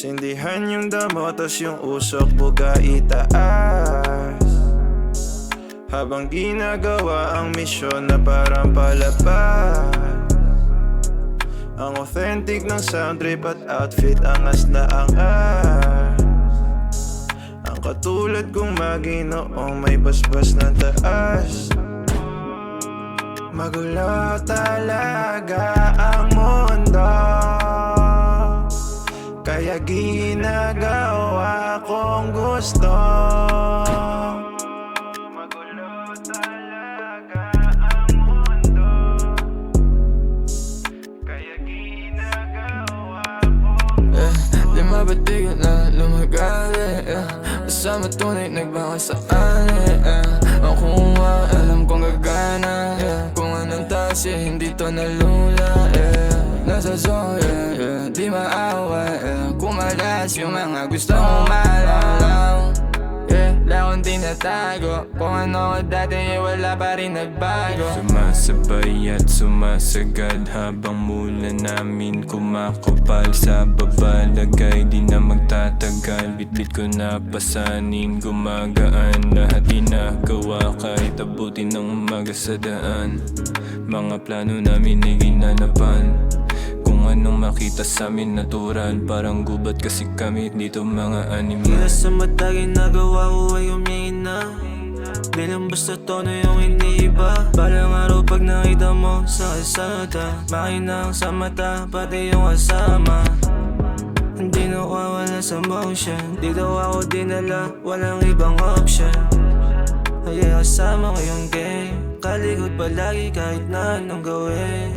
Sindihan yung damo, tas yung usok buga itaas, habang ginagawa ang misyon na parang palabas. Ang authentic ng sound trip at outfit, angas na angas. Ang katulad kong maginoong may basbas ng taas. Magulo talaga ang mundo, kaya ginagawa kong gusto. Magulo talaga ang mundo, kaya ginagawa kong Di mabatigil na lumagali, Kasama tunay nagbawa sa ani, Ako nga alam kong gagana, Kung anong taas, hindi to nalula, Nasa zone, di maaway, Kumalas yung mga gusto mong malalaw, Wala akong tinatago, kung ano ko dati wala pa rin nagbago. Sumasabay at sumasagad habang mula namin kumakapal sa baba. Lagay di na magtatagal, bitbit ko na pasanin, gumagaan. Lahat ginagawa kahit abutin ng umaga sa daan. Mga plano namin ay ginanapan, kung anong makita sa amin natural. Parang gubat kasi kami dito mga anime. Mula sa mata ginagawa ko ay umihina, di lang basta tono yung iniiba. Parang araw pag nakita mo sa kalsada, makinang sa mata pati yung kasama. Hindi nawawala sa motion, dito ako dinala, walang ibang option. Kaya kasama ko yung game, kalikot palagi kahit na anong gawin.